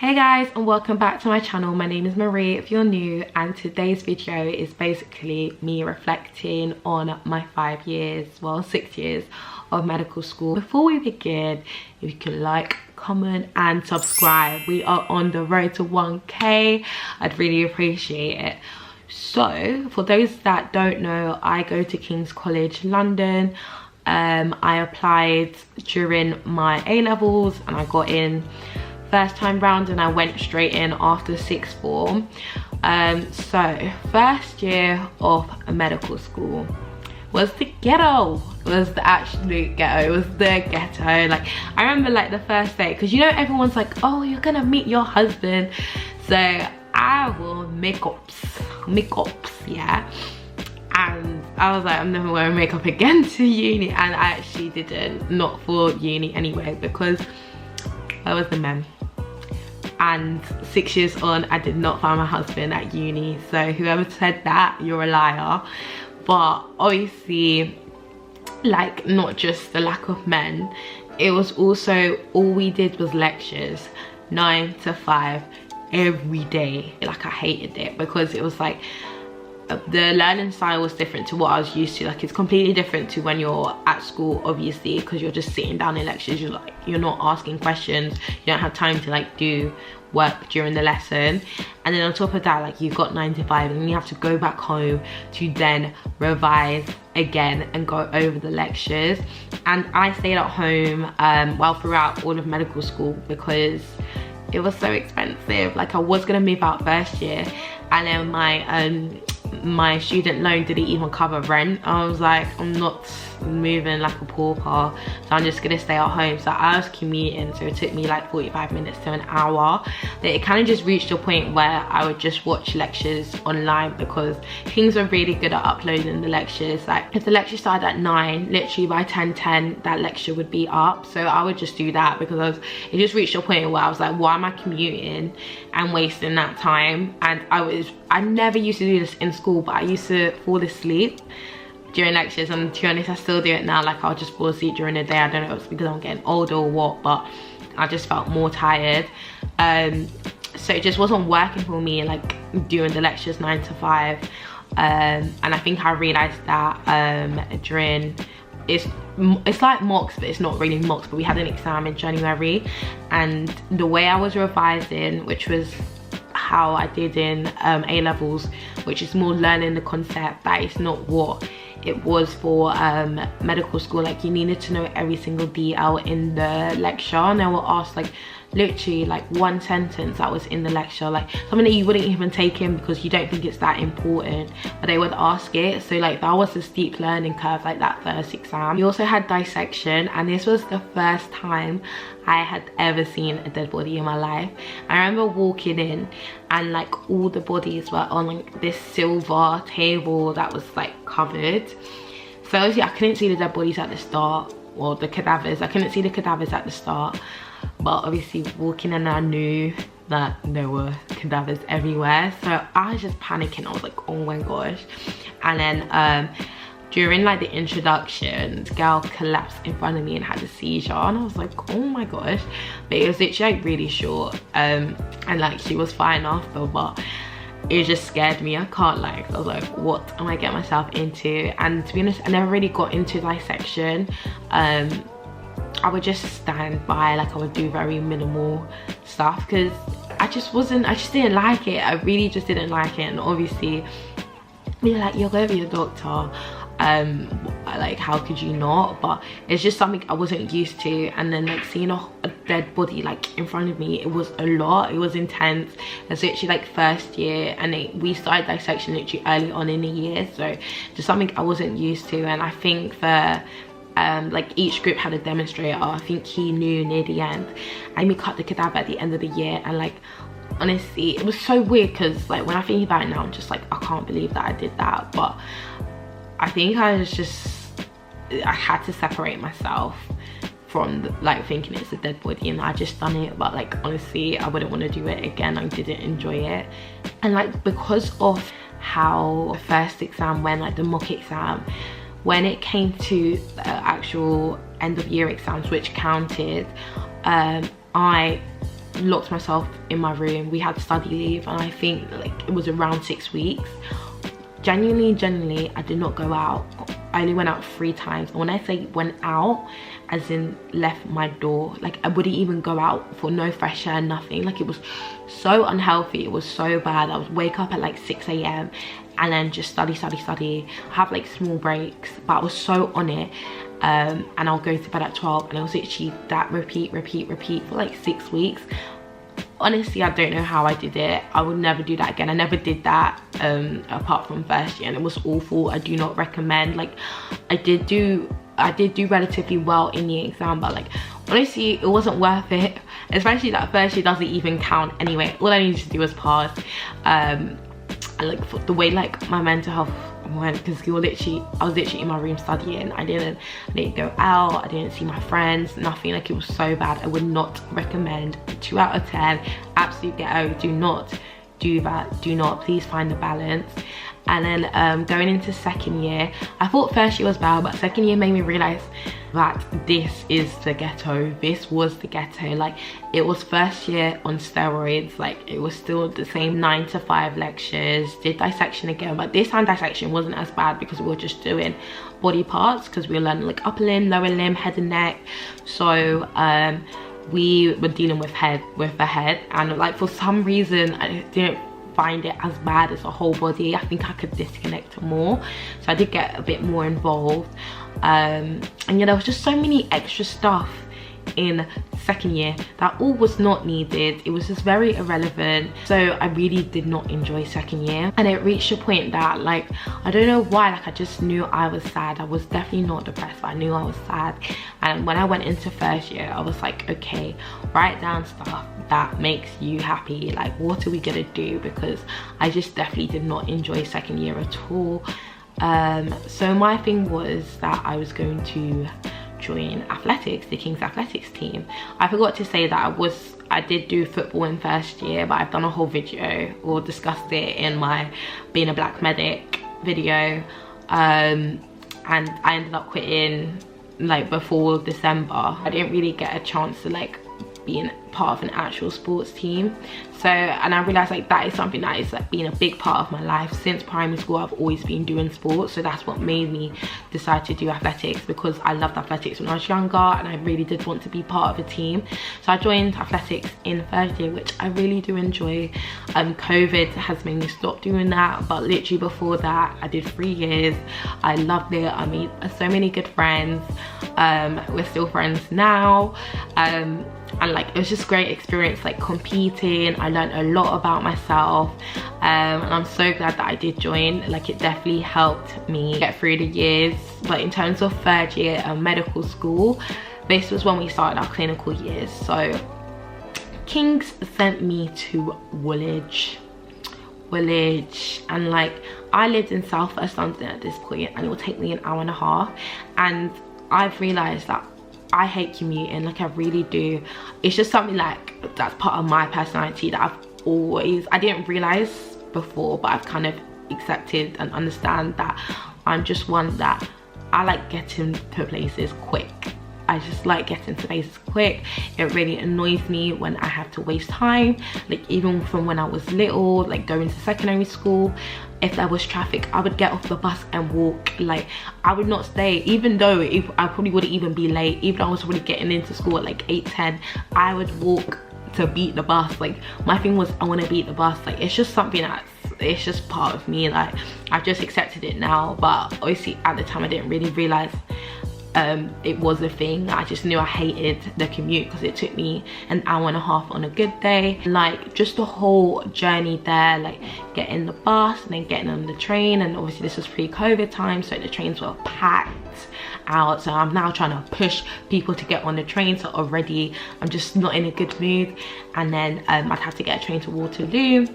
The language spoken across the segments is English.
Hey guys, and welcome back to my channel. My name is Marie if you're new, and today's video is basically me reflecting on my 5 years, well 6 years of medical school. Before we begin, if you could like, comment and subscribe. We are on the road to 1k. I'd really appreciate it. So for those that don't know, I go to King's College London. I applied during my A-levels and I got in first time round, and I went straight in after sixth form. So first year of medical school was the ghetto. It was the absolute ghetto. It was the ghetto. Like I remember like the first day, because you know everyone's like, oh, you're gonna meet your husband, so I will makeups, yeah. And I was like, I'm never wearing makeup again to uni, and I actually didn't, not for uni anyway, because I was the man. And 6 years on, I did not find my husband at uni. So whoever said that, you're a liar. But obviously, like, not just the lack of men, it was also, all we did was lectures 9 to 5 every day. Like I hated it, because it was like the learning style was different to what I was used to. Like it's completely different to when you're at school, obviously, because you're just sitting down in lectures. You're not asking questions, you don't have time to like do work during the lesson. And then on top of that, like you've got 9 to 5, and then you have to go back home to then revise again and go over the lectures. And I stayed at home well throughout all of medical school, because it was so expensive. Like I was gonna move out first year, and then my student loan didn't even cover rent. I was like, I'm not moving like a pauper, so I'm just gonna stay at home. So I was commuting, so it took me like 45 minutes to an hour. It kind of just reached a point where I would just watch lectures online, because Kings were really good at uploading the lectures. Like if the lecture started at 9, literally by 10:10 that lecture would be up. So I would just do that, because it just reached a point where I was like, why am I commuting and wasting that time? And I never used to do this in school, but I used to fall asleep during lectures, and to be honest, I still do it now. Like I'll just fall asleep during the day. I don't know if it's because I'm getting older or what, but I just felt more tired. So it just wasn't working for me, like doing the lectures 9 to 5. And I think I realized that during, it's like mocks, but it's not really mocks, but we had an exam in January, and the way I was revising, which was how I did in A-levels, which is more learning the concept, that is not what it was for medical school. Like you needed to know every single detail in the lecture, and they were asked like literally like one sentence that was in the lecture, like something that you wouldn't even take in because you don't think it's that important, but they would ask it. So like that was a steep learning curve, like that first exam. We also had dissection, and this was the first time I had ever seen a dead body in my life. I remember walking in, and like all the bodies were on like this silver table that was like covered. So obviously I couldn't see the dead bodies at the start, or the cadavers. I couldn't see the cadavers at the start, but obviously walking in, I knew that there were cadavers everywhere. So I was just panicking. I was like, oh my gosh. And then during like the introduction, the girl collapsed in front of me and had a seizure, and I was like, oh my gosh. But it was literally like really short, and like she was fine after, but it just scared me, I can't lie. I was like, what am I getting myself into? And to be honest, I never really got into dissection. I would just stand by, like I would do very minimal stuff, because I just didn't like it. I really just didn't like it. And obviously you're like, you're gonna be a doctor, like how could you not? But it's just something I wasn't used to. And then like seeing a dead body like in front of me, it was a lot, it was intense. It's literally like first year, and we started dissection literally early on in the year, so just something I wasn't used to. And I think for like each group had a demonstrator. I think he knew near the end, and we cut the cadaver at the end of the year. And like honestly, it was so weird, because like when I think about it now, I'm just like, I can't believe that I did that. But I think I had to separate myself from like thinking it's a dead body, and I just done it. But like honestly, I wouldn't want to do it again. I didn't enjoy it. And like because of how the first exam went, like the mock exam, when it came to the actual end of year exams, which counted, I locked myself in my room. We had study leave, and I think like it was around 6 weeks. Genuinely, I did not go out. I only went out 3 times. And when I say went out, as in left my door, like I wouldn't even go out for no fresh air, nothing. Like it was so unhealthy, it was so bad. I would wake up at like 6 a.m. and then just study, have like small breaks, but I was so on it. And I'll go to bed at 12, and it was literally that repeat for like 6 weeks. Honestly, I don't know how I did it. I would never do that again. I never did that apart from first year, and it was awful. I do not recommend. Like I did do relatively well in the exam, but like honestly it wasn't worth it, especially that first year doesn't even count anyway. All I needed to do was pass. And like for the way like my mental health went, because I was literally in my room studying. I didn't go out, I didn't see my friends, nothing. Like it was so bad. I would not recommend. 2 out of 10, absolute ghetto. Do not do that. Do not. Please find the balance. And then going into second year, I thought first year was bad, but second year made me realize that this is the ghetto. This was the ghetto. Like it was first year on steroids. Like it was still the same 9 to 5 lectures. Did dissection again, but this time dissection wasn't as bad because we were just doing body parts, because we were learning like upper limb, lower limb, head and neck. So we were dealing with the head, and like for some reason I didn't find it as bad as a whole body. I think I could disconnect more, so I did get a bit more involved. And yeah, there was just so many extra stuff in second year that all was not needed. It was just very irrelevant. So I really did not enjoy second year, and it reached a point that like I don't know why, like I just knew I was sad. I was definitely not depressed, but I knew I was sad. And when I went into first year, I was like, okay, write down stuff that makes you happy. Like what are we gonna do? Because I just definitely did not enjoy second year at all. So my thing was that I was going to join athletics, the King's athletics team. I forgot to say that I did do football in first year, but I've done a whole video or discussed it in my being a black medic video. And I ended up quitting like before December. I didn't really get a chance to like being part of an actual sports team. So, and I realized like that is something that is like been a big part of my life since primary school. I've always been doing sports, so that's what made me decide to do athletics, because I loved athletics when I was younger and I really did want to be part of a team. So I joined athletics in third year, which I really do enjoy. COVID has made me stop doing that, but literally before that I did 3 years. I loved it. I made so many good friends. We're still friends now. And like it was just great experience, like competing. I learned a lot about myself, and I'm so glad that I did join. Like it definitely helped me get through the years. But in terms of third year medical school, this was when we started our clinical years. So King's sent me to Woolwich, and like I lived in South West London at this point, and it would take me an hour and a half. And I've realized that I hate commuting, like I really do. It's just something like that's part of my personality that I didn't realize before, but I've kind of accepted and understand that I'm just one that I like getting to places quick. I just like getting to places quick. It really annoys me when I have to waste time. Like even from when I was little, like going to secondary school, if there was traffic, I would get off the bus and walk. Like I would not stay, even though if I probably wouldn't even be late. Even though I was already getting into school at like 8:10, I would walk to beat the bus. Like my thing was I want to beat the bus. Like it's just something it's just part of me. Like I've just accepted it now, but obviously at the time I didn't really realize it was a thing. I just knew I hated the commute because it took me an hour and a half on a good day. Like just the whole journey there, like getting the bus and then getting on the train, and obviously this was pre-COVID time, so the trains were packed out. So I'm now trying to push people to get on the train, so already I'm just not in a good mood. And then I'd have to get a train to Waterloo.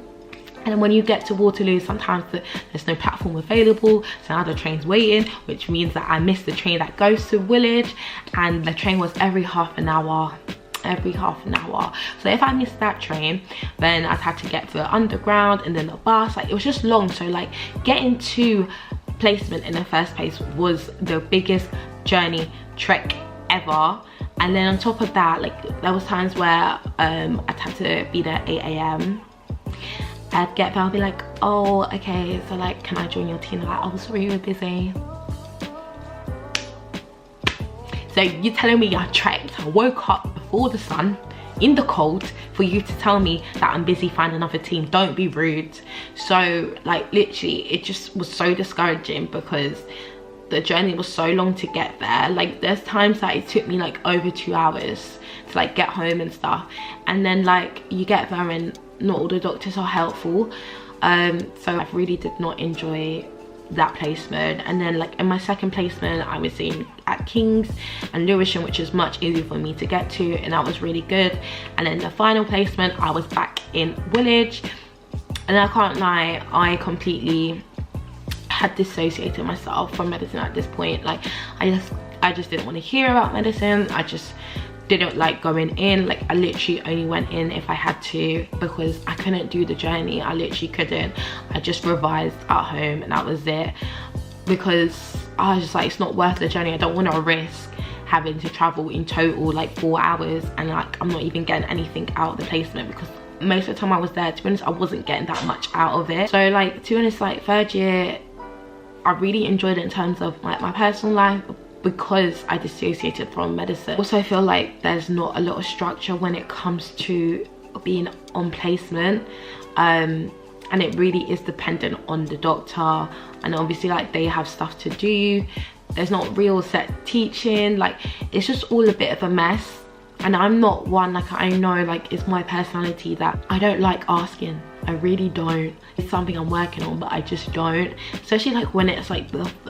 And when you get to Waterloo, sometimes there's no platform available, so now the train's waiting, which means that I missed the train that goes to Woolwich, and the train was every half an hour. So if I missed that train, then I'd have to get the underground and then the bus. Like it was just long. So like getting to placement in the first place was the biggest journey trek ever. And then on top of that, like there was times where I'd have to be there at 8 AM. I'd get there, I'll be like, oh, okay, so like, can I join your team? Like, oh, sorry, we're busy. So you're telling me I trekked, I woke up before the sun, in the cold, for you to tell me that I'm busy finding another team? Don't be rude. So like literally, it just was so discouraging because the journey was so long to get there. Like there's times that it took me like over 2 hours to like get home and stuff. And then like you get there and not all the doctors are helpful. So I really did not enjoy that placement. And then like in my second placement, I was in at King's and Lewisham, which is much easier for me to get to, and that was really good. And then the final placement, I was back in Woolwich, and I can't lie, I completely had dissociated myself from medicine at this point. Like I just didn't want to hear about medicine. I just didn't like going in. Like I literally only went in if I had to, because I couldn't do the journey. I literally couldn't. I just revised at home and that was it, because I was just like, it's not worth the journey. I don't want to risk having to travel in total like 4 hours and like I'm not even getting anything out of the placement, because most of the time I was there, to be honest, I wasn't getting that much out of it. So like, to be honest, like third year I really enjoyed it in terms of like my personal life, because I dissociated from medicine. Also, I feel like there's not a lot of structure when it comes to being on placement, and it really is dependent on the doctor, and obviously like they have stuff to do. There's not real set teaching. Like it's just all a bit of a mess. And I'm not one, like I know like it's my personality that I don't like asking. I really don't. It's something I'm working on, but I just don't. Especially like when it's like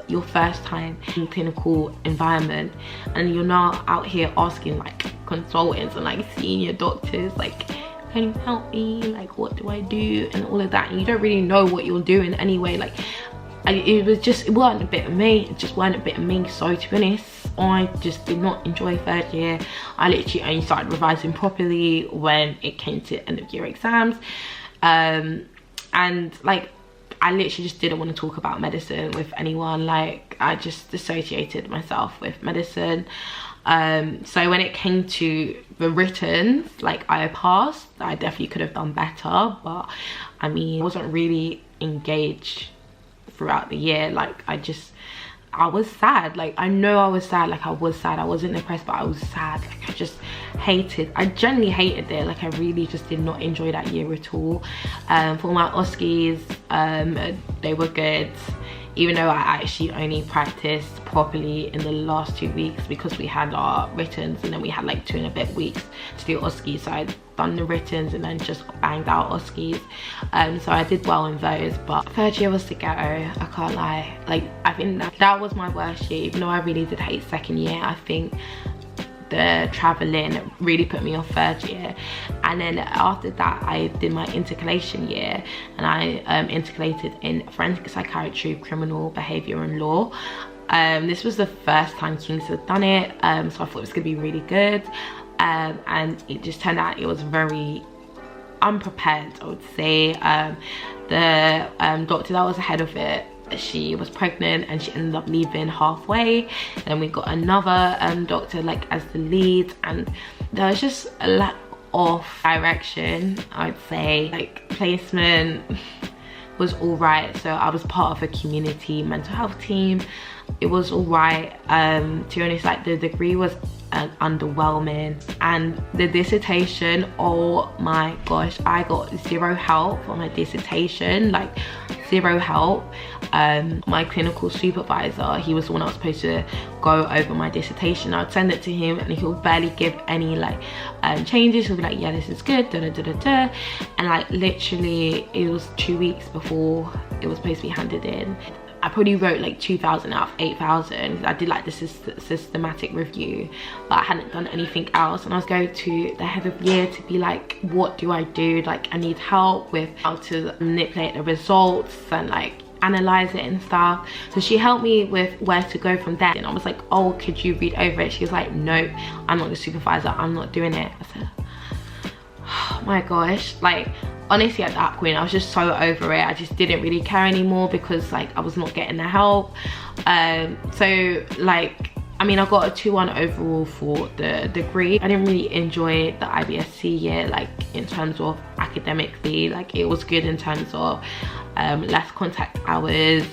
your first time in clinical environment and you're not out here asking like consultants and like senior doctors like, can you help me? Like what do I do? And all of that. And you don't really know what you're doing anyway. Like it wasn't a bit of me. It just wasn't a bit of me. So to be honest, I just did not enjoy third year. I literally only started revising properly when it came to end of year exams. And like I literally just didn't want to talk about medicine with anyone. Like I just dissociated myself with medicine. So when it came to the written, like I passed. I definitely could have done better, but I mean I wasn't really engaged throughout the year. Like I was sad. Like I know I was sad. Like I was sad. I wasn't depressed, but I was sad. Like I genuinely hated it. Like I really just did not enjoy that year at all. For my OSCEs, they were good, even though I actually only practiced properly in the last 2 weeks, because we had our writtens and then we had like 2 and a bit weeks to do OSCEs. So I'd done the writtens and then just banged out OSCEs. So I did well in those, but third year was the ghetto. I can't lie. Like I think that was my worst year, even though I really did hate second year. I think the traveling really put me off third year. And then after that I did my intercalation year, and I intercalated in forensic psychiatry, criminal behavior and law. This was the first time King's had done it, so I thought it was gonna be really good, and it just turned out it was very unprepared, I would say. The doctor that was ahead of it, she was pregnant and she ended up leaving halfway. Then we got another doctor like as the lead, and there was just a lack of direction, I'd say. Like placement was all right, so I was part of a community mental health team. It was all right. To be honest, like the degree was underwhelming, and the dissertation, oh my gosh, I got zero help for my dissertation. Like zero help. My clinical supervisor, he was the one I was supposed to go over my dissertation. I'd send it to him and he'll barely give any like changes. He'll be like, yeah, this is good, da da da da da. And like literally it was 2 weeks before it was supposed to be handed in. I probably wrote like 2,000 out of 8,000. I did like the systematic review, but I hadn't done anything else. And I was going to the head of year to be like, what do I do? Like I need help with how to manipulate the results and like analyze it and stuff. So she helped me with where to go from there. And I was like, oh, could you read over it? She was like, no, I'm not the supervisor, I'm not doing it. I said, oh my gosh. Like honestly at that point I was just so over it. I just didn't really care anymore, because like I was not getting the help. So like I mean, I got a 2-1 overall for the degree. I didn't really enjoy the IBSC year, like in terms of academically. Like it was good in terms of less contact hours.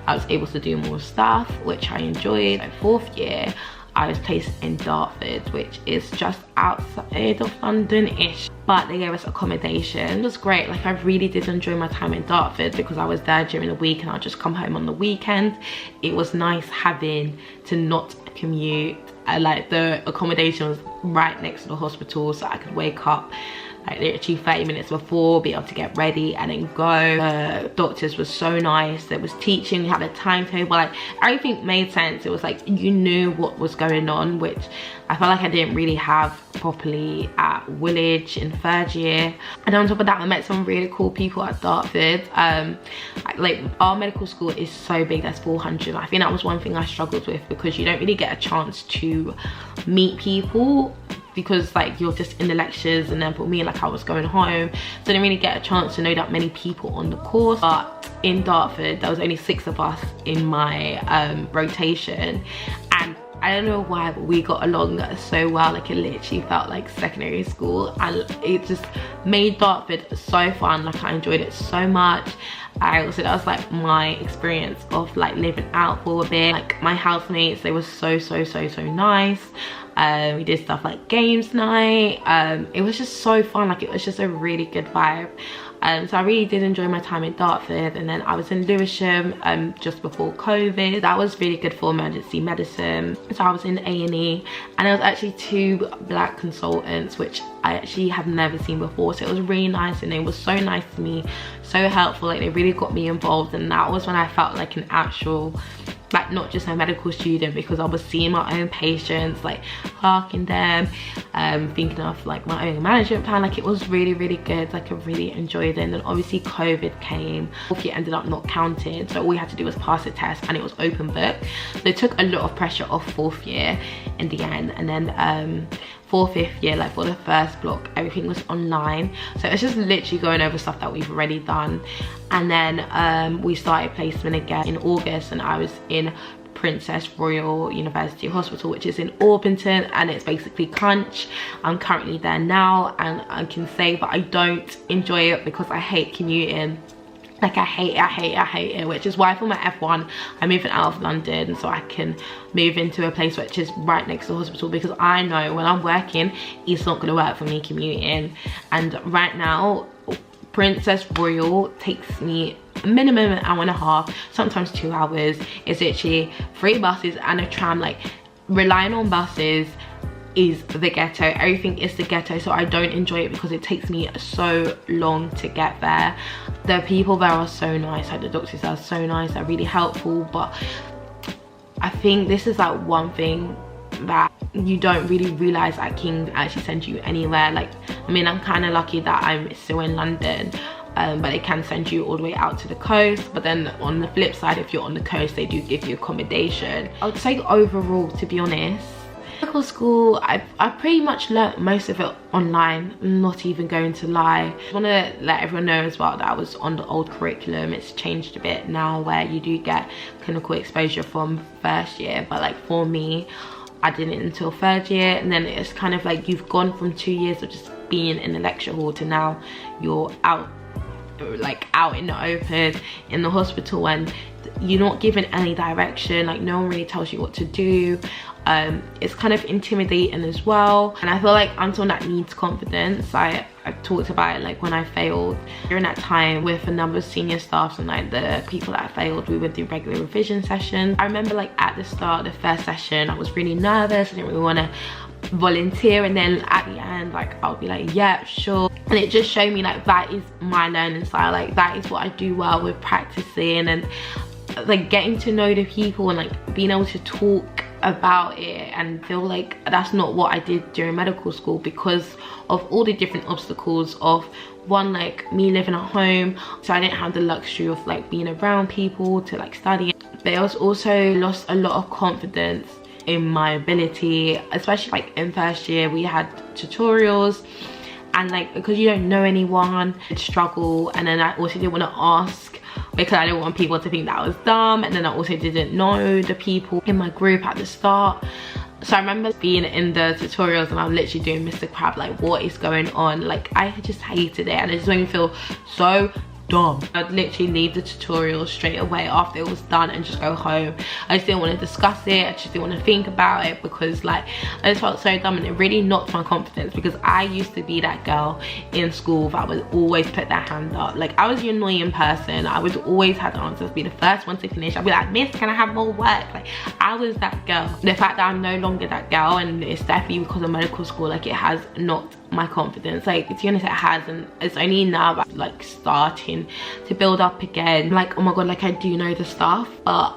I was able to do more stuff, which I enjoyed. So 4th year, I was placed in Dartford, which is just outside of London-ish, but they gave us accommodation. It was great. Like I really did enjoy my time in Dartford because I was there during the week and I'd just come home on the weekend. It was nice having to not commute. Like the accommodation was right next to the hospital, so I could wake up like literally 30 minutes before, be able to get ready and then go. The doctors were so nice. There was teaching, we had a timetable, like everything made sense. It was like you knew what was going on, which I felt like I didn't really have properly at Woolwich in 3rd year. And on top of that, I met some really cool people at Dartford. Like our medical school is so big, there's 400. I think that was one thing I struggled with because you don't really get a chance to meet people because like you're just in the lectures, and then for me, like I was going home, so I didn't really get a chance to know that many people on the course. But in Dartford, there was only 6 of us in my rotation, and I don't know why, but we got along so well. Like it literally felt like secondary school, and it just made Dartford so fun. Like I enjoyed it so much. I also, that was like my experience of like living out for a bit. Like my housemates, they were so nice. We did stuff like games night. It was just so fun. Like it was just a really good vibe. So I really did enjoy my time in Dartford. And then I was in Lewisham just before COVID. That was really good for emergency medicine. So I was in A&E, and there was actually 2 black consultants, which I actually have never seen before. So it was really nice, and they were so nice to me, so helpful. Like they really got me involved, and that was when I felt like an actual, like not just a medical student, because I was seeing my own patients, like clerking them, thinking of like my own management plan. Like it was really good. Like I really enjoyed it. And then obviously COVID came. 4th year ended up not counting, so all we had to do was pass the test, and it was open book, so it took a lot of pressure off 4th year in the end. And then 4th, 5th year, like for the first block, everything was online, so it's just literally going over stuff that we've already done. And then we started placement again in August, and I was in Princess Royal University Hospital, which is in Orpington, and it's basically Crunch. I'm currently there now, and I can say that I don't enjoy it because I hate commuting. Like I hate it, which is why for my F1 I'm moving out of London so I can move into a place which is right next to the hospital, because I know when I'm working it's not going to work for me commuting. And right now Princess Royal takes me minimum an hour and a half, sometimes 2 hours. It's literally 3 buses and a tram. Like relying on buses is the ghetto. Everything is the ghetto, so I don't enjoy it because it takes me so long to get there. The people there are so nice, like the doctors are so nice, they're really helpful. But I think this is like one thing that you don't really realize that King actually sends you anywhere. Like I mean, I'm kind of lucky that I'm still in London, but they can send you all the way out to the coast. But then on the flip side, if you're on the coast, they do give you accommodation. I would say overall, to be honest, medical school, I pretty much learnt most of it online, not even going to lie. I want to let everyone know as well that I was on the old curriculum. It's changed a bit now where you do get clinical exposure from 1st year, but like for me, I did it until 3rd year. And then it's kind of like you've gone from 2 years of just being in the lecture hall to now you're out, like out in the open in the hospital, and you're not given any direction. Like no one really tells you what to do. It's kind of intimidating as well, and I feel like I'm someone that needs confidence. I've talked about it, like when I failed during that time with a number of senior staffs and like the people that I failed, we would do regular revision sessions. I remember like at the start of the 1st session I was really nervous, I didn't really want to volunteer, and then at the end like I'll be like yeah sure, and it just showed me like that is my learning style. Like that is what I do well with practicing, and like getting to know the people and like being able to talk about it, and feel like that's not what I did during medical school because of all the different obstacles of one, like me living at home, so I didn't have the luxury of like being around people to like study. But I was also lost a lot of confidence in my ability, especially like in 1st year we had tutorials, and like because you don't know anyone, it's struggle. And then I also didn't want to ask because I didn't want people to think that I was dumb, and then I also didn't know the people in my group at the start. So I remember being in the tutorials and I'm literally doing Mr. Crab, like what is going on? Like I just hated it, and it just made me feel so dumb. I'd literally leave the tutorial straight away after it was done and just go home. I just didn't want to discuss it, I just didn't want to think about it, because like I just felt so dumb, and it really knocked my confidence, because I used to be that girl in school that would always put their hand up. Like I was the annoying person. I would always have the answers, be the first one to finish. I'd be like, miss, can I have more work? Like I was that girl. The fact that I'm no longer that girl, and it's definitely because of medical school, like it has knocked my confidence. Like to be honest, it has, and it's only now that I'm like starting to build up again. Like oh my god, like I do know the stuff, but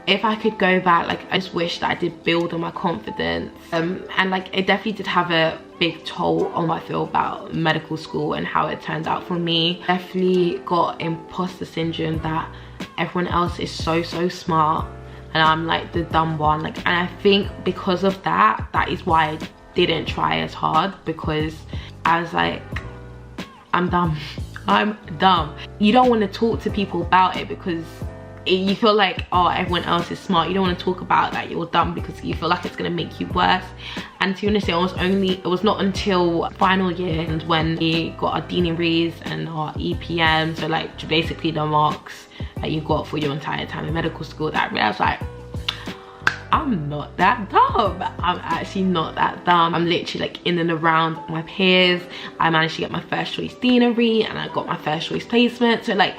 if I could go back, like I just wish that I did build on my confidence. And like it definitely did have a big toll on what I feel about medical school and how it turned out for me. Definitely got imposter syndrome, that everyone else is so smart and I'm like the dumb one. Like, and I think because of that, that is why I didn't try as hard, because I was like, I'm dumb. I'm dumb. You don't want to talk to people about it because you feel like, oh, everyone else is smart. You don't want to talk about that you're dumb because you feel like it's going to make you worse. And to be honest, it was not until final year and when we got our deaneries and our EPM, so like basically the marks that you got for your entire time in medical school, that I realized like, I'm not that dumb. I'm actually not that dumb. I'm literally like in and around my peers. I managed to get my first choice deanery and I got my first choice placement. So like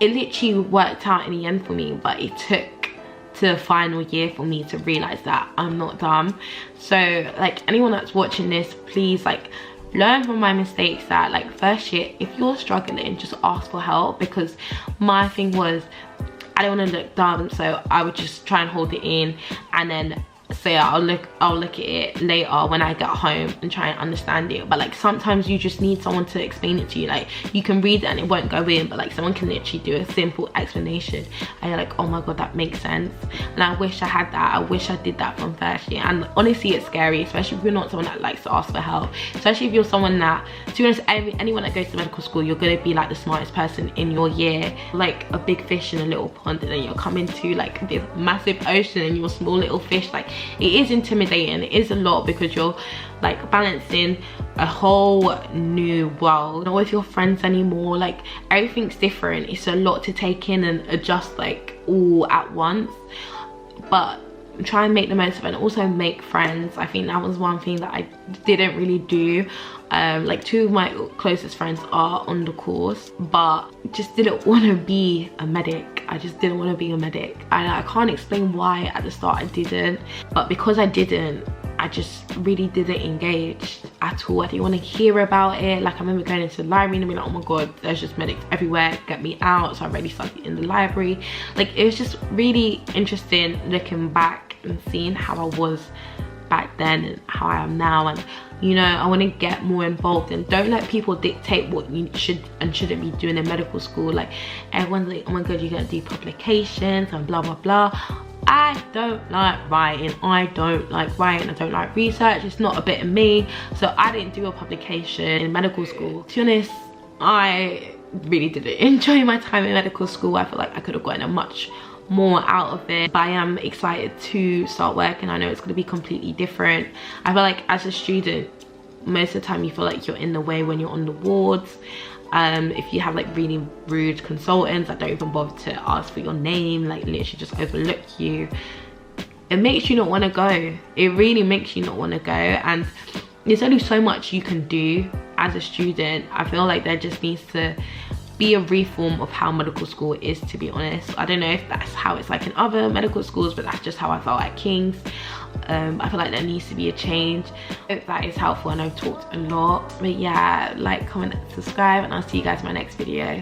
it literally worked out in the end for me, but it took to the final year for me to realize that I'm not dumb. So like anyone that's watching this, please like learn from my mistakes, that like first year, if you're struggling, just ask for help, because my thing was, I don't want to look dumb, so I would just try and hold it in and then say I'll look at it later when I get home and try and understand it. But like sometimes you just need someone to explain it to you. Like you can read it and it won't go in, but like someone can literally do a simple explanation and you're like, oh my god, that makes sense. And I wish I had that. I wish I did that from first year. And honestly, it's scary, especially if you're not someone that likes to ask for help, especially if you're someone that, to be honest, anyone that goes to medical school, you're going to be like the smartest person in your year, like a big fish in a little pond, and then you'll come into like this massive ocean and you're a small little fish. Like it is intimidating, it is a lot, because you're like balancing a whole new world, not with your friends anymore. Like everything's different. It's a lot to take in and adjust like all at once, but try and make the most of it and also make friends. I think that was one thing that I didn't really do. Like 2 of my closest friends are on the course, but just didn't want to be a medic. I just didn't want to be a medic, and I can't explain why at the start I didn't, but because I didn't, I just really didn't engage at all. I didn't want to hear about it. Like I remember going into the library and being like, oh my god, there's just medics everywhere, get me out. So I really started in the library. Like it was just really interesting looking back and seeing how I was back then and how I am now. And you know, I want to get more involved, and don't let people dictate what you should and shouldn't be doing in medical school. Like everyone's like, oh my god, you're gonna do publications and blah blah blah. I don't like writing. I don't like writing. I don't like research. It's not a bit of me. So I didn't do a publication in medical school. To be honest, I really didn't enjoy my time in medical school. I feel like I could have gotten a much more out of it, but I am excited to start work, and I know it's going to be completely different. I feel like as a student, most of the time you feel like you're in the way when you're on the wards. If you have like really rude consultants that don't even bother to ask for your name, like literally just overlook you, it makes you not want to go. It really makes you not want to go, and there's only so much you can do as a student. I feel like there just needs to be a reform of how medical school is, to be honest. I don't know if that's how it's like in other medical schools, but that's just how I felt at King's. I feel like there needs to be a change. If that is helpful, and I've talked a lot, but yeah, like, comment, subscribe, and I'll see you guys in my next video.